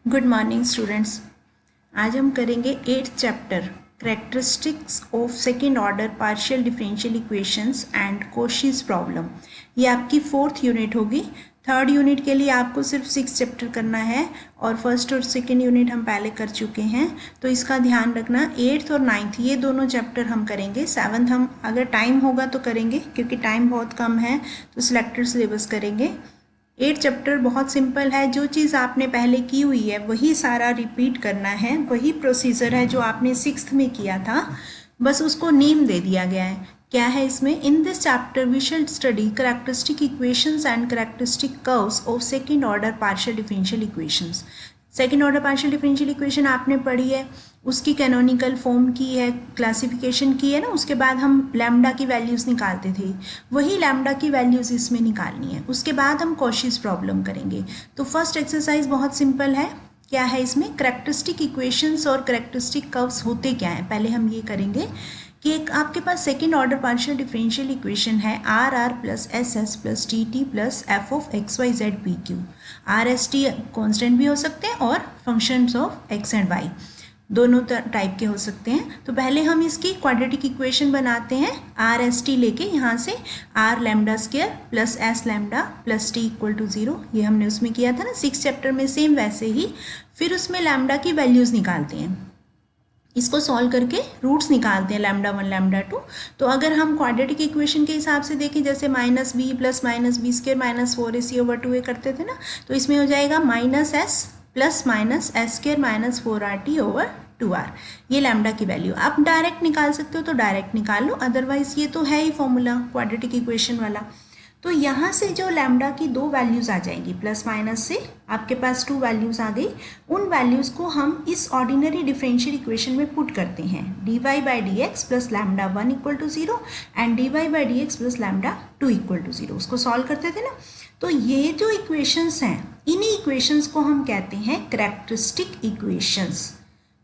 Good morning students. आज हम करेंगे 8th chapter characteristics of second order partial differential equations and Cauchy's problem. ये आपकी 4th यूनिट होगी। 3rd यूनिट के लिए आपको सिर्फ 6 चैप्टर करना है और फर्स्ट और सेकेंड यूनिट हम पहले कर चुके हैं, तो इसका ध्यान रखना। 8th और 9th ये दोनों चैप्टर हम करेंगे। 7th हम अगर टाइम होगा तो करेंगे, क्योंकि टाइम बहुत कम है तो सिलेक्टेड सिलेबस करेंगे। 8 चैप्टर बहुत सिंपल है। जो चीज़ आपने पहले की हुई है वही सारा रिपीट करना है, वही प्रोसीजर है जो आपने 6th में किया था, बस उसको नेम दे दिया गया है। क्या है इसमें? In this chapter we shall study characteristic equations and characteristic curves of second order partial differential equations. Second order partial differential equation आपने पढ़ी है, उसकी कैनोनिकल फॉर्म की है, क्लासिफिकेशन की है ना। उसके बाद हम लैम्डा की वैल्यूज़ निकालते थे, वही लैम्डा की वैल्यूज़ इसमें निकालनी है। उसके बाद हम कॉशीज प्रॉब्लम करेंगे। तो फर्स्ट एक्सरसाइज बहुत सिंपल है। क्या है इसमें? कैरेक्टरिस्टिक इक्वेशंस और कैरेक्टरिस्टिक कर्व्स होते क्या हैं, पहले हम ये करेंगे कि एक आपके पास second order partial differential equation है r r plus s s plus t t plus f of x y z p q. R s t constant भी हो सकते हैं और functions of x and y दोनों टाइप के हो सकते हैं। तो पहले हम इसकी क्वाड्रेटिक इक्वेशन बनाते हैं आर एस टी लेके, यहाँ से r lambda square plus s lambda plus t equal to 0। ये हमने उसमें किया था ना 6 चैप्टर में, सेम वैसे ही। फिर उसमें लैम्डा की वैल्यूज़ निकालते हैं, इसको सॉल्व करके रूट्स निकालते हैं लैम्डा 1 लैम्डा 2। तो अगर हम क्वाड्रेटिक इक्वेशन के हिसाब से देखें, जैसे minus b plus minus b square minus 4ac/2a करते थे ना, तो इसमें हो जाएगा minus s plus minus s square minus 4rt/2r। ये लैम्डा की वैल्यू आप डायरेक्ट निकाल सकते हो तो डायरेक्ट निकाल लो, अदरवाइज ये तो है ही फॉर्मूला क्वाड्रेटिक इक्वेशन वाला। तो यहाँ से जो लैम्डा की 2 वैल्यूज़ आ जाएंगी, प्लस माइनस से आपके पास 2 वैल्यूज़ आ गई। उन वैल्यूज़ को हम इस ऑर्डिनरी डिफरेंशियल इक्वेशन में पुट करते हैं। dy/dx plus lambda 1 equal to 0 and dy/dx plus lambda 2 equal to 0, उसको सॉल्व करते थे ना। तो ये जो इक्वेशंस हैं, इन्हीं इक्वेशंस को हम कहते हैं कैरेक्टरिस्टिक इक्वेशंस।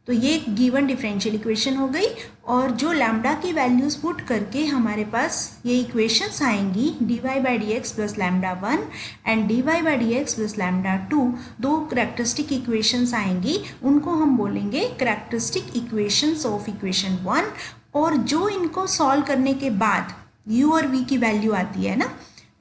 तो ये गिवन डिफरेंशियल इक्वेशन हो गई, और जो लैम्डा की वैल्यूज पुट करके हमारे पास ये इक्वेशंस आएंगी dy/dx plus lambda 1 and dy/dx plus lambda 2, 2 characteristic equations आएंगी। उनको हम बोलेंगे कैरेक्टरिस्टिक इक्वेशंस ऑफ इक्वेशन 1। और जो इनको सॉल्व करने के बाद u और v की वैल्यू आती है ना,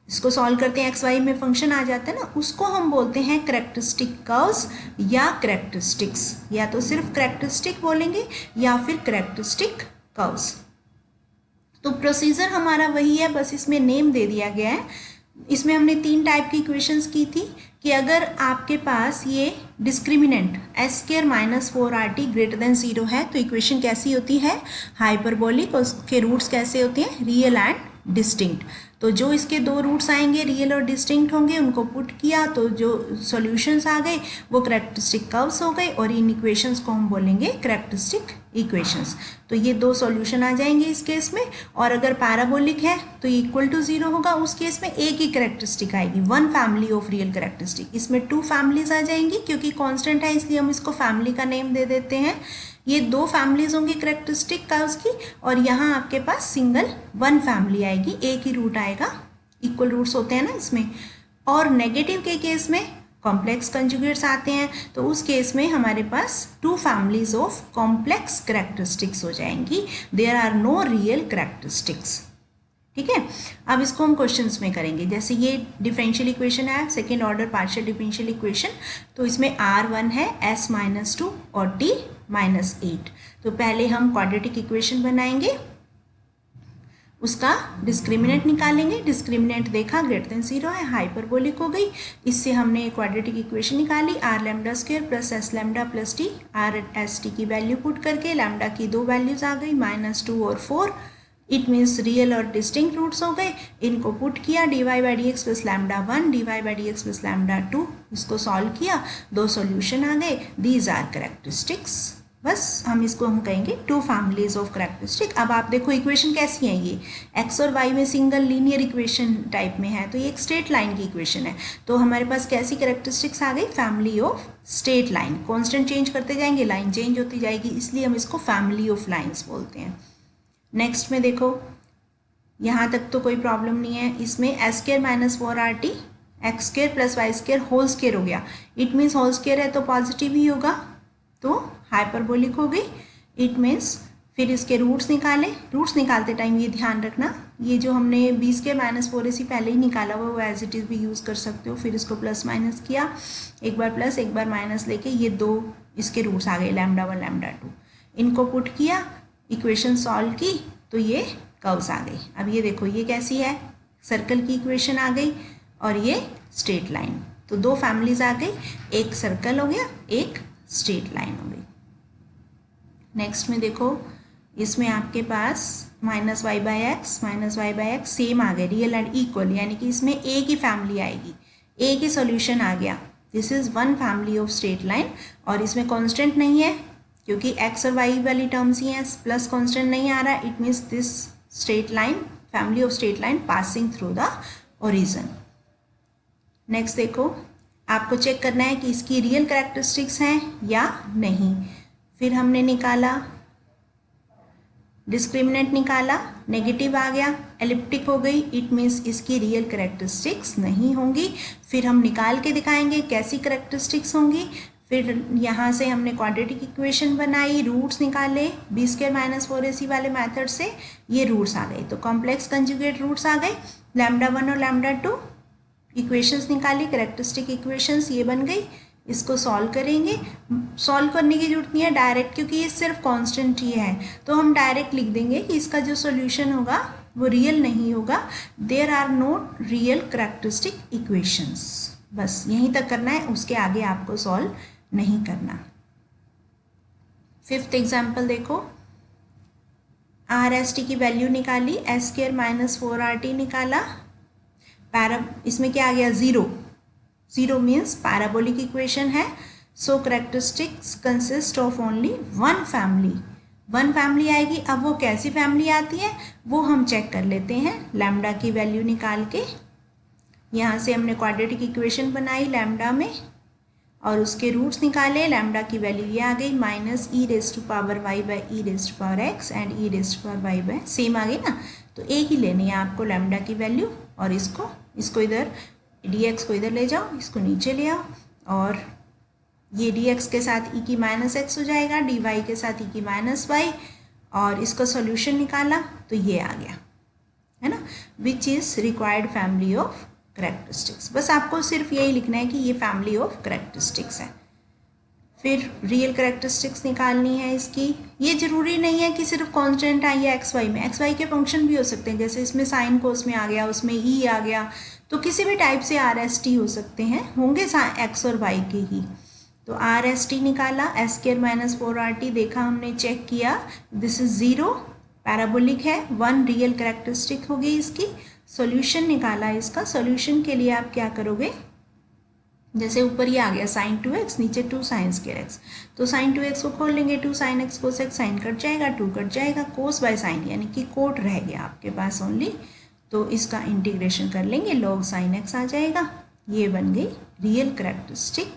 इसको सॉल्व करते हैं, एक्स वाई में फंक्शन आ जाता है ना, उसको हम बोलते हैं कैरेक्टरिस्टिक कर्व्स या कैरेक्टरिस्टिक्स। या तो सिर्फ कैरेक्टरिस्टिक बोलेंगे या फिर कैरेक्टरिस्टिक कर्व्स। तो प्रोसीजर हमारा वही है, बस इसमें नेम दे दिया गया है। इसमें हमने 3 टाइप की इक्वेशंस की थी कि अगर आपके पास ये discriminant S square minus 4rt greater than 0 है तो इक्वेशन कैसी होती है? हाइपरबोलिक। और उसके रूट्स कैसे होते हैं? Real and distinct. तो जो इसके 2 रूट्स आएंगे रियल और डिस्टिंक्ट होंगे, उनको पुट किया तो जो सॉल्यूशंस आ गए वो कैरेक्टरिस्टिक कर्व्स हो गए, और इन इक्वेशंस को हम बोलेंगे कैरेक्टरिस्टिक इक्वेशंस। तो ये 2 सॉल्यूशन आ जाएंगे इस केस में। और अगर पैराबोलिक है तो इक्वल टू 0 होगा, उस केस में एक ही कैरेक्टरिस्टिक आएगी, 1 फैमिली ऑफ रियल कैरेक्टरिस्टिक। इसमें 2 फैमिलीज आ जाएंगी, क्योंकि कांस्टेंट है इसलिए हम इसको फैमिली का नेम दे देते हैं। ये 2 फैमिलीज होंगी कैरेक्टरिस्टिक कर्व्स की, और यहाँ आपके पास सिंगल 1 फैमिली आएगी, एक ही रूट आएगा, इक्वल रूट्स होते हैं ना इसमें। और नेगेटिव के केस में कॉम्प्लेक्स कंजुगेट्स आते हैं, तो उस केस में हमारे पास 2 फैमिलीज ऑफ कॉम्प्लेक्स कैरेक्टरिस्टिक्स हो जाएंगी। There are no real characteristics. ठीक है, अब इसको हम क्वेश्चंस में करेंगे। जैसे ये डिफरेंशियल इक्वेशन है, second order partial differential equation, तो इसमें r1 है, s-2 और t-8। तो पहले हम क्वाड्रेटिक इक्वेशन बनाएंगे, उसका डिस्क्रिमिनेंट निकालेंगे। डिस्क्रिमिनेंट देखा ग्रेटर देन 0 है, हाइपरबोलिक हो गई। इससे हमने क्वाड्रेटिक इक्वेशन निकाली, r lambda square plus s lambda plus t. R s t की वैल्यू पुट करके लैम्डा की 2 वैल्यूज आ गई, -2 और 4। इट मीन्स रियल और डिस्टिंक्ट रूट्स हो गए। इनको पुट किया, dy/dx plus lambda 1 dy/dx plus lambda 2, इसको सॉल्व किया, 2 सॉल्यूशन आ गए। These are characteristics. बस हम कहेंगे 2 फैमिलीज ऑफ कैरेक्टरिस्टिक। अब आप देखो इक्वेशन कैसी है, ये एक्स और वाई में सिंगल लीनियर इक्वेशन टाइप में है, तो ये एक स्ट्रेट लाइन की इक्वेशन है। तो हमारे पास कैसी कैरेक्टरिस्टिक्स आ गई? Family of straight line. Constant change करते जाएंगे, लाइन चेंज होती जाएगी, इसलिए हम इसको फैमिली ऑफ लाइन्स बोलते हैं। नेक्स्ट में देखो, यहाँ तक तो कोई प्रॉब्लम नहीं है। इसमें s square minus 4rt x square plus y square whole square हो गया, इट मीन्स होल स्क्वायर है तो पॉजिटिव ही होगा, तो हाइपरबोलिक हो गई। इट मीन्स फिर इसके रूट्स निकालें, रूट्स निकालते टाइम ये ध्यान रखना, ये जो हमने बी स्क्वायर माइनस 4ac पहले ही निकाला हुआ वो एज इट इज़ भी यूज़ कर सकते हो। फिर इसको प्लस माइनस किया, एक बार प्लस एक बार माइनस लेके ये दो इसके रूट्स आ गए लैम्डा 1 लैम्डा 2, इनको पुट किया, इक्वेशन सॉल्व की तो ये कर्व्स आ गई। अब ये देखो ये कैसी है, सर्कल की इक्वेशन आ गई और ये स्ट्रेट लाइन, तो दो फैमिलीज आ गई, एक सर्कल हो गया एक स्ट्रेट लाइन हो गई। नेक्स्ट में देखो इसमें आपके पास minus y by x same आ गए, रियल एंड इक्वल, यानी कि इसमें ए की फैमिली आएगी, ए की सॉल्यूशन आ गया। This is one family of straight line, और इसमें कांस्टेंट नहीं है क्योंकि एक्स और वाई वाली टर्म्स ही हैं, प्लस कांस्टेंट नहीं आ रहा, it means this straight line family of straight line passing through the origin. Next देखो आपको चेक करना है कि इसकी रियल कैरेक्टरिस्टिक्स हैं या नहीं। फिर हमने निकाला, डिस्क्रिमिनेंट निकाला, नेगेटिव आ गया, एलिप्टिक हो गई, इट मीन्स इसकी रियल कैरेक्टरिस्टिक्स नहीं होंगी। फिर हम निकाल के दिखाएंगे कैसी कैरेक्टरिस्टिक्स होंगी। फिर यहाँ से हमने क्वाड्रेटिक इक्वेशन बनाई, रूट्स निकाले, बी स्क्वायर माइनस 4ac वाले मेथड से ये रूट्स आ गए, तो कॉम्प्लेक्स कंजुगेट रूट्स आ गए, लैम्डा 1 और लैम्डा 2, इक्वेशंस निकाली, कैरेक्टरिस्टिक इक्वेशंस ये बन गई। इसको सॉल्व करेंगे, सॉल्व करने की जरूरत नहीं है डायरेक्ट क्योंकि ये सिर्फ कांस्टेंट ही है, तो हम डायरेक्ट लिख देंगे कि इसका जो सॉल्यूशन होगा वो रियल नहीं होगा, there are no real characteristic equations. बस यहीं तक करना है, उसके आगे आपको सॉल्व नहीं करना। फिफ्थ एग्जाम्पल देखो, आर एस टी की वैल्यू निकाली, एस स्क्वायर माइनस 4rt निकाला, इसमें क्या आ गया zero, zero means parabolic equation है, so characteristics consist of only one family, one family आएगी। अब वो कैसी फैमिली आती है वो हम चेक कर लेते हैं, लैम्डा की वैल्यू निकाल के यहाँ से हमने क्वाड्रेटिक इक्वेशन बनाई लैम्डा में और उसके रूट्स निकाले, लैम्डा की वैल्यू ये आ गई minus e raise to power y by e raise to power x and e raise to power y by, same आ गई ना, तो एक ही लेनी है आपको लैम्डा की वैल्यू, और इसको इधर dx को इधर ले जाओ, इसको नीचे ले आओ, और ये dx के साथ e की माइनस एक्स हो जाएगा, dy के साथ e की माइनस वाई, और इसका सॉल्यूशन निकाला तो ये आ गया, है ना, which is required family of characteristics. बस आपको सिर्फ यही लिखना है कि ये फैमिली ऑफ कैरेक्टरिस्टिक्स है। फिर रियल कैरेक्टरिस्टिक्स निकालनी है इसकी, ये जरूरी नहीं है कि सिर्फ कांस्टेंट आई है एक्स वाई में, एक्स वाई के फंक्शन भी हो सकते हैं, जैसे इसमें साइन कोस में आ गया, उसमें ई आ गया, तो किसी भी टाइप से आर एस टी हो सकते हैं, होंगे एक्स और वाई के ही। तो आर एस टी निकाला, एस स्क्वायर माइनस 4rt देखा हमने, चेक किया, दिस इज जीरो, पैराबोलिक है, वन रियल कैरेक्टरिस्टिक हो गई इसकी। सॉल्यूशन निकाला, इसका सॉल्यूशन के लिए आप क्या करोगे, जैसे ऊपर ये आ गया साइन 2x, नीचे 2 साइन स्क्वायर x, तो साइन 2x को खोल लेंगे, 2 साइन x कोस x, साइन कट जाएगा, 2 कट जाएगा, कोस बाय साइन यानी कि कोट रह गया आपके पास ओनली, तो इसका इंटीग्रेशन कर लेंगे, लॉग साइन x आ जाएगा, ये बन गई रियल कैरेक्टरिस्टिक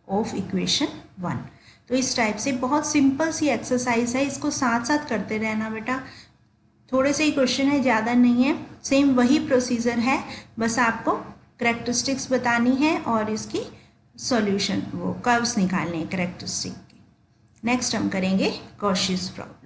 ऑफ इक्वेशन 1। तो इस टाइप से बहुत सिंपल सी एक्सरसाइज है, इसको साथ साथ करते रहना बेटा, थोड़े से ही क्वेश्चन है, ज़्यादा नहीं है, सेम वही प्रोसीजर है, बस आपको कैरेक्टरिस्टिक्स बतानी है और इसकी सॉल्यूशन वो कर्व्स निकालने हैं कैरेक्टरिस्टिक के। नेक्स्ट हम करेंगे कॉशीज प्रॉब्लम।